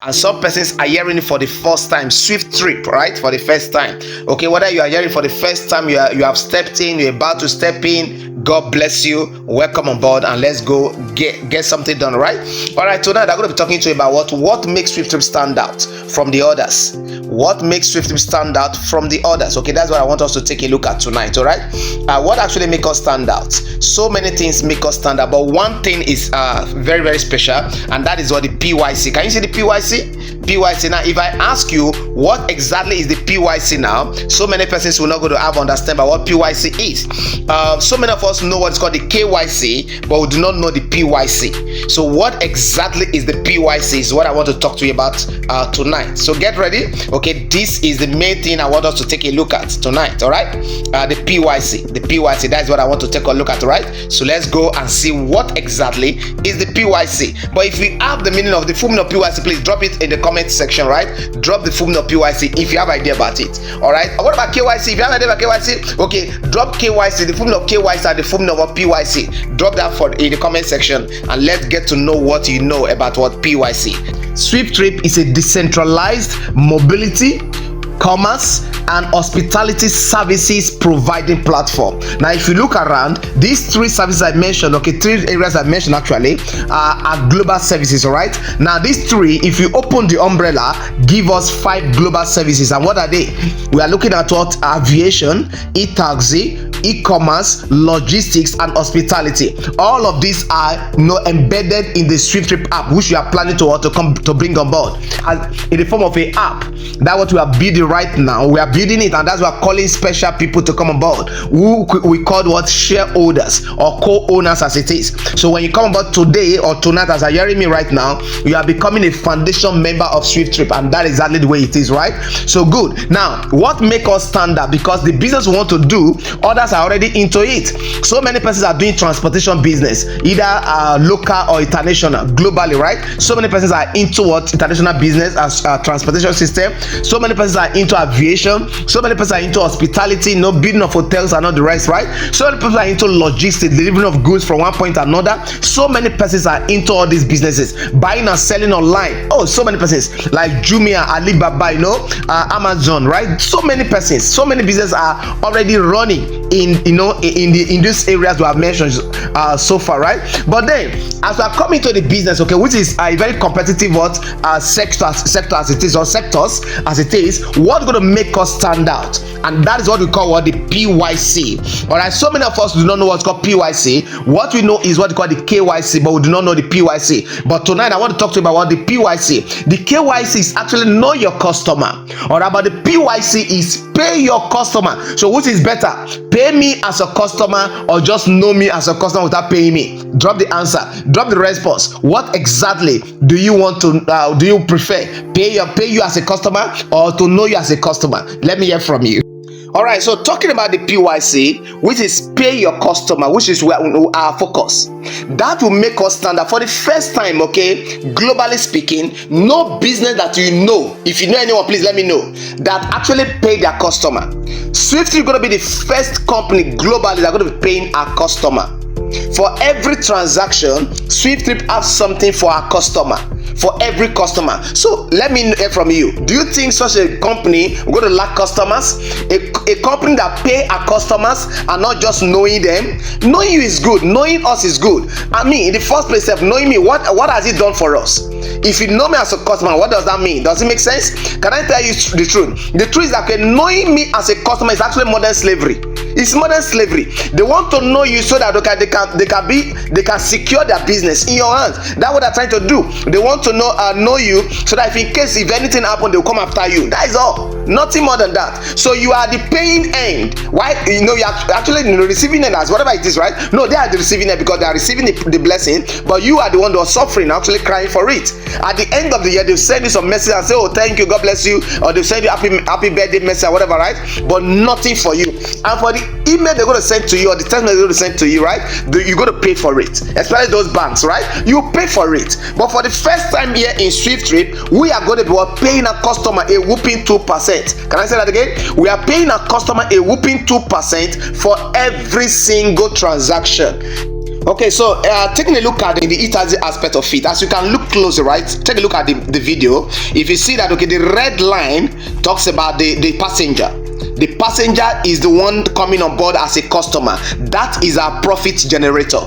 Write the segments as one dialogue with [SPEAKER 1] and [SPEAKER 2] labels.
[SPEAKER 1] And some persons are hearing it for the first time. SWIFTtrip, right? For the first time. Okay, whether you are hearing for the first time, you have stepped in, you're about to step in. God bless you. Welcome on board, and let's go get something done, right? All right, tonight I'm going to be talking to you about what makes SWIFTtrip stand out from the others. What makes SWIFTtrip stand out from the others? Okay, that's what I want us to take a look at tonight. All right, what actually make us stand out? So many things make us stand out, but one thing is very, very special, and that is what the PYC. Can you see the PYC? PYC. Now, if I ask you what exactly is the PYC now, so many persons will not go to have understand about what PYC is. So many of us know what's called the KYC, but we do not know the PYC. So what exactly is the PYC is what I want to talk to you about tonight. So get ready. Okay, this is the main thing I want us to take a look at tonight. All right, the PYC. The PYC. That's what I want to take a look at. All right. So let's go and see what exactly is the PYC. But if we have the meaning of the full meaning of PYC, please drop it in the comment section, right? Drop the full meaning of PYC if you have idea about it. All right. What about KYC? If you have idea about KYC, okay, drop KYC, the full meaning of KYC and the full meaning of PYC. Drop that in the comment section, and let's get to know what you know about what PYC. SWIFTtrip is a decentralized mobility, commerce and hospitality services providing platform. Now, if you look around, these three services I mentioned, okay, three areas I mentioned actually are global services. All right, now these three, if you open the umbrella, give us 5 global services. And what are they? We are looking at what? Aviation, e-taxi, e-commerce, logistics and hospitality. All of these are embedded in the SWIFTtrip app, which we are planning to bring on board in the form of an app. That's what we are building right now. We are building it, and that's why we're calling special people to come on board, who we call what? Shareholders or co-owners as it is. So when you come on board today or tonight, as you're hearing me right now, you are becoming a foundation member of SWIFTtrip, and that is exactly the way it is, right? So good. Now, what make us stand out? Because the business we want to do, others are already into it. So many persons are doing transportation business, either local or international, globally, right? So many persons are into what? International business as transportation system. So many persons are into aviation. So many persons are into hospitality, building of hotels and all the rest, right? So many people are into logistics, delivering of goods from one point to another. So many persons are into all these businesses, buying and selling online. Oh, so many persons like Jumia, Alibaba, Amazon, right? So many persons, so many businesses are already running in these areas we have mentioned so far, right? But then, as we are coming to the business, okay, which is a very competitive sector as it is, or sectors as it is, what's going to make us stand out? And that is what we call the PYC. All right, so many of us do not know what's called PYC. What we know is what we call the KYC, but we do not know the PYC. But tonight I want to talk to you about the PYC. The KYC is actually know your customer. All right, but the PYC is pay your customer. So which is better? Pay me as a customer, or just know me as a customer without paying me? Drop the answer, drop the response. What exactly do you want to do you prefer? Pay you as a customer, or to know you as a customer? Let me hear from you. All right, so talking about the PYC, which is pay your customer, which is where our focus. That will make us stand out for the first time, okay? Globally speaking, no business that you know, if you know anyone, please let me know, that actually pay their customer. SWIFTtrip is going to be the first company globally that are going to be paying our customer. For every transaction, SWIFTtrip has something for our customer. For every customer. So let me hear from you. Do you think such a company will go to lack customers? A company that pay our customers and not just knowing them. Knowing you is good. Knowing us is good. I mean, in the first place, knowing me, what has it done for us? If you know me as a customer, what does that mean? Does it make sense? Can I tell you the truth? The truth is that knowing me as a customer is actually modern slavery. It's modern slavery. They want to know you so that they can secure their business in your hands. That's what they're trying to do. They want to know you so that if anything happens, they'll come after you. That is all. Nothing more than that. So you are the paying end. Why? You are actually receiving it as whatever it is, right? No, they are the receiving it because they are receiving the blessing, but you are the one that was suffering, actually crying for it. At the end of the year, they'll send you some message and say, "Oh, thank you, God bless you," or they'll send you happy birthday message or whatever, right? But nothing for you. And for the email they're going to send to you, or the text message they're going to send to you, right? You're going to pay for it, especially those banks, right? You pay for it. But for the first time here in SWIFTtrip, we are going to be paying a customer a whooping 2%. Can I say that again? We are paying a customer a whooping 2% for every single transaction. Okay, so taking a look at the e-taxi aspect of it, as you can look closely, right? Take a look at the video. If you see that, okay, the red line talks about the passenger. The passenger is the one coming on board as a customer. That is our profit generator.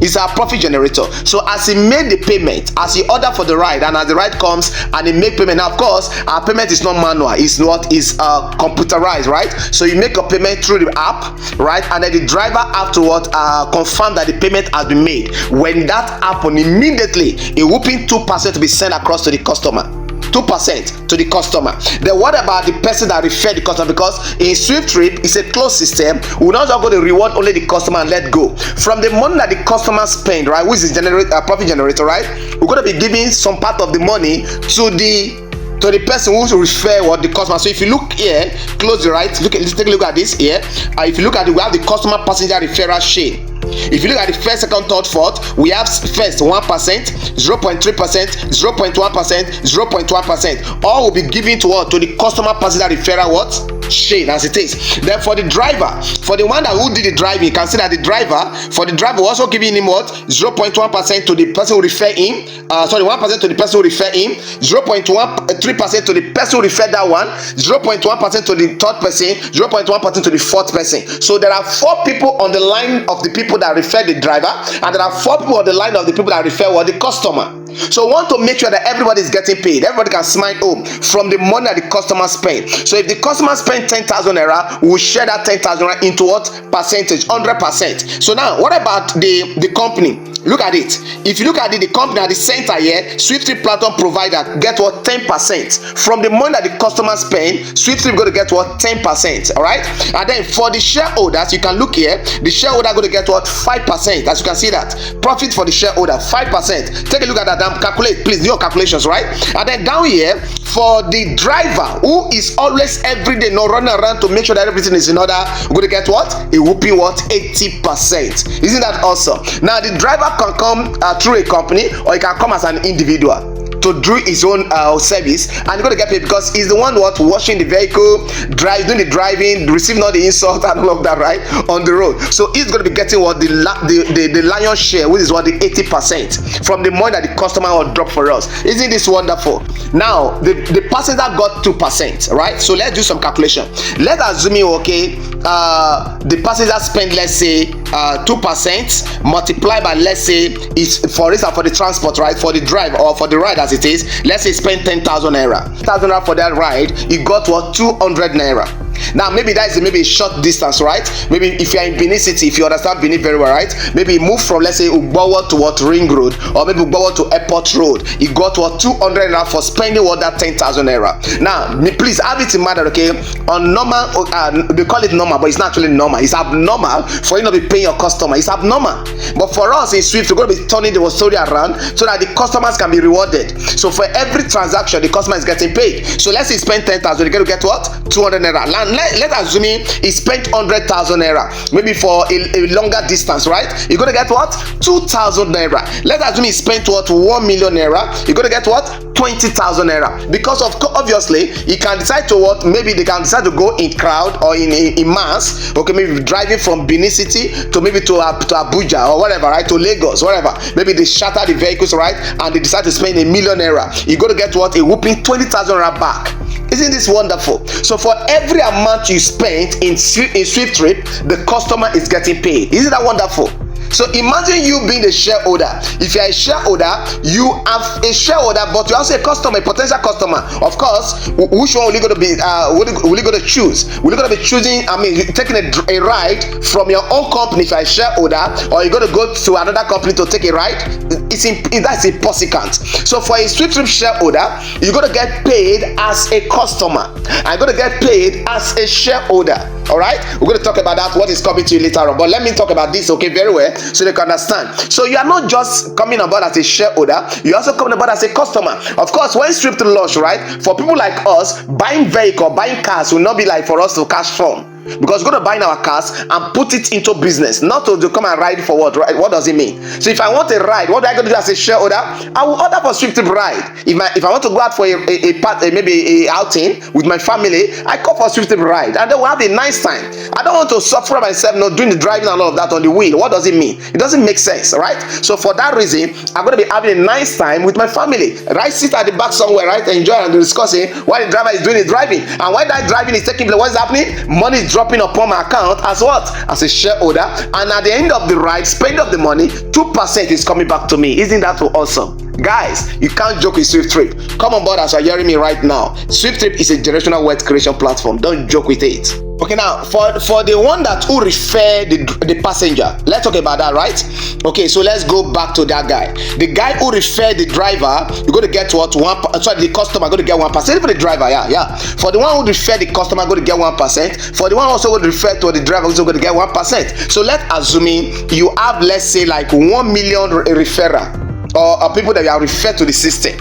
[SPEAKER 1] It's our profit generator. So as he made the payment, as he ordered for the ride, and as the ride comes and he make payment, now of course our payment is not manual, it's what is computerized, right? So you make a payment through the app, right? And then the driver afterward confirm that the payment has been made. When that happens, immediately a whooping 2% to be sent across to the customer. 2% to the customer. Then what about the person that referred the customer? Because in SWIFTtrip, it's a closed system. We're not just going to reward only the customer and let go. From the money that the customer spend, right, which is profit generator, right, we're going to be giving some part of the money to the person who refer what the customer. So if you look here closely, right, take a look at this here. If you look at we have the customer passenger referral chain. If you look at the first, second, third, fourth, we have first 1%, 0.3%, 0.1%, 0.1%. All will be given to what? To the customer passenger referral what? Chain, as it is. Then for the driver, for the one that who did the driving, you can see that the driver also giving him what? 0.1% to the person who refer him. 1% to the person who refer him, 0.3% to the person who referred that one, 0.1% to the third person, 0.1% to the fourth person. So there are 4 people on the line of the people that refer the driver, and there are 4 people on the line of the people that refer what? The customer. So we want to make sure that everybody is getting paid. Everybody can smile home from the money that the customer spend. So if the customer spend 10,000 naira, we will share that 10,000 naira into what percentage? 100%. So now, what about the company? Look at it. If you look at it, the company at the center here, SWIFTtrip platform provider, get what? 10%. From the money that the customer spend, SWIFTtrip going to get what? 10%. All right. And then for the shareholders, you can look here. The shareholder going to get what? 5%. As you can see that profit for the shareholder 5%. Take a look at that. Calculate, please. Do your calculations, right? And then down here for the driver who is always every day not running around to make sure that everything is in order, we're going to get what? A whooping what? 80%. Isn't that awesome? Now the driver can come through a company, or he can come as an individual to do his own service, and he's going to get paid because he's the one what washing the vehicle, doing the driving, receiving all the insult and all of that, right, on the road. So he's going to be getting what the lion's share, which is what the 80% from the money that the customer will drop for us. Isn't this wonderful? Now the passenger got 2%, right? So let's do some calculation. Let's assume okay, the passenger spend, let's say 2% multiplied by, let's say, is for instance for the transport, right, for the drive or for the ride as it is, let's say spend 10,000 naira. 10,000 naira for that ride, you got what? 200 naira. Now maybe that is maybe a short distance, right? Maybe if you are in Benin City, if you understand Benin very well, right? Maybe move from, let's say, Ugbowo to what? Ring Road, or maybe Ugbowo to Airport Road. You got what? 200 naira for spending what? That 10,000 naira. Now please have it in mind that okay, on normal, they call it normal, but it's not actually normal. It's abnormal for you not be paying your customer. It's abnormal. But for us in Swift, we're going to be turning the story around so that the customers can be rewarded. So for every transaction, the customer is getting paid. So let's say spend 10,000, you're going to get what? 200 naira. Let's assume he spent 100,000 naira, maybe for a longer distance, right? You're going to get what? 2,000 naira. Let's assume he spent what? 1 million naira. You're going to get what? 20,000 naira. Because of obviously he can decide to what? Maybe they can decide to go in crowd or in mass. Okay, maybe driving from Benin City to maybe to Abuja or whatever, right? To Lagos, whatever. Maybe they shatter the vehicles, right? And they decide to spend 1 million naira. You're going to get what? A whooping 20,000 naira back. Isn't this wonderful? So for every amount you spent in SWIFTtrip, the customer is getting paid. Isn't that wonderful? So imagine you being the shareholder. If you're a shareholder, you have a shareholder, but you're also a customer, a potential customer. Of course, which one will you going to be? Will you going to choose? Will you going to be choosing? I mean, taking a ride from your own company if you're a shareholder, or you're going to go to another company to take a ride? That's impossible. So for a SWIFTtrip shareholder, you're going to get paid as a customer. I'm going to get paid as a shareholder. All right, we're going to talk about that, what is coming to you later on, but let me talk about this, okay, very well, so they can understand. So you are not just coming about as a shareholder, you're also coming about as a customer. Of course, when SWIFTtrip launch, right, for people like us, buying vehicle, buying cars will not be like for us to cash from. because we're going to buy in our cars and put it into business, not to come and ride for what, right? What does it mean? So if I want a ride, what do I go to do as a shareholder? I will order for SWIFTtrip ride. If I want to go out for maybe a outing with my family, I call for SWIFTtrip ride, and then we'll have a nice time. I don't want to suffer myself, doing the driving and all of that on the wheel. What does it mean? It doesn't make sense, right? So for that reason, I'm going to be having a nice time with my family, right? Sit at the back somewhere, right? Enjoy and discussing while the driver is doing the driving. And while that driving is taking place, what is happening? Money is dropping upon my account as what? As a shareholder. And at the end of the ride, spend of the money, 2% is coming back to me. Isn't that awesome? Guys, you can't joke with SWIFTtrip. Come on board as you're hearing me right now. SWIFTtrip is a generational wealth creation platform. Don't joke with it. Okay, now for the one that who refer the passenger, let's talk about that, right? Okay, so let's go back to that guy. The guy who referred the driver, you're going to get what? The customer going to get 1%. For the driver, yeah. For the one who referred the customer, going to get 1%. For the one also going to refer to the driver, also going to get 1%. So let's assume you have, let's say, like 1 million referral or people that you have referred to the system.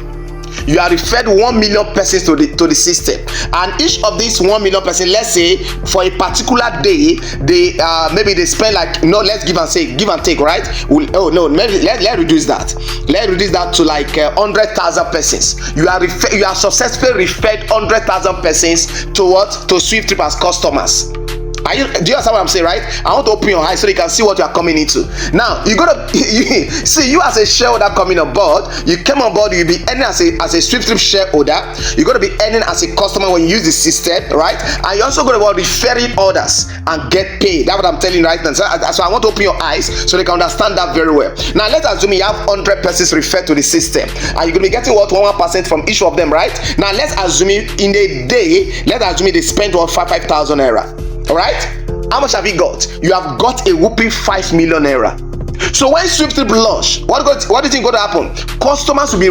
[SPEAKER 1] You are referred 1 million persons to the system, and each of these 1 million persons, let's say for a particular day, they maybe they spend like, let's give and take, right? Maybe let's reduce that. Let's reduce that to like 100,000 persons. You are successfully referred 100,000 persons to what? To SWIFTtrip as customers. Do you understand what I'm saying, right? I want to open your eyes so you can see what you are coming into. Now, you see, you as a shareholder coming on board, you came on board, you'll be earning as a SWIFTtrip shareholder. You're going to be earning as a customer when you use the system, right? And you're also going to be referring others and get paid. That's what I'm telling you right now. So I want to open your eyes so they can understand that very well. Now, let's assume you have 100 persons referred to the system, and you're going to be getting what? 1% from each of them, right? Now, let's assume in a day, let's assume they spend what? 5,000 naira. All right, how much have you got? You have got a whooping 5 million naira. So when SWIFTtrip launch, what do you think going to happen? Customers will be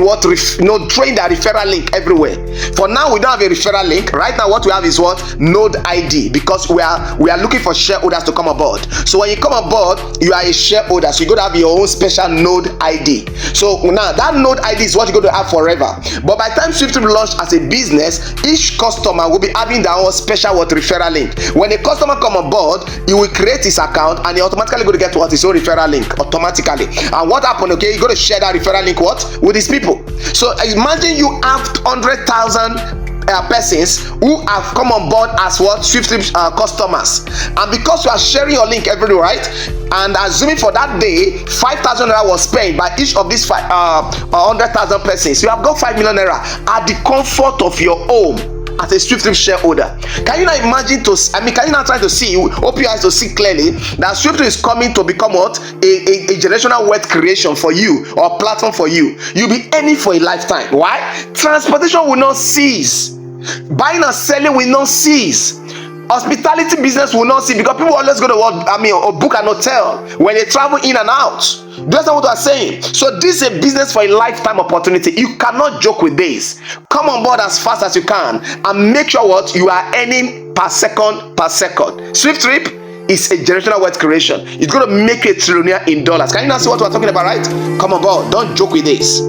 [SPEAKER 1] throwing their referral link everywhere. For now, we don't have a referral link. Right now, what we have is what? Node ID, because we are looking for shareholders to come aboard. So when you come aboard, you are a shareholder, so you're going to have your own special node ID. So now that node ID is what you're going to have forever. But by the time SWIFTtrip launch as a business, each customer will be having their own special referral link. When a customer come aboard, he will create his account and he automatically going to get what? His own referral link automatically. And what happened? Okay, you're going to share that referral link with these people. So imagine you have 100,000 persons who have come on board as what? SWIFTtrip customers, and because you are sharing your link everywhere, right? And assuming for that day 5,000 naira was spent by each of these 100,000 persons, you have got 5 million naira at the comfort of your home as a SWIFTtrip shareholder. Can you now imagine can you now try to see, open your eyes to see clearly that SWIFTtrip is coming to become what? A generational wealth creation for you, or platform for you. You'll be earning for a lifetime. Why? Transportation will not cease. Buying and selling will not cease. Hospitality business will not cease, because people always go to or book an hotel when they travel in and out. That's not what I'm saying. So this is a business for a lifetime opportunity. You cannot joke with this. Come on board as fast as you can and make sure what you are earning per second. SWIFTtrip is a generational wealth creation. It's going to make you a trillionaire in dollars. Can you now see what we're talking about, right? Come on board. Don't joke with this.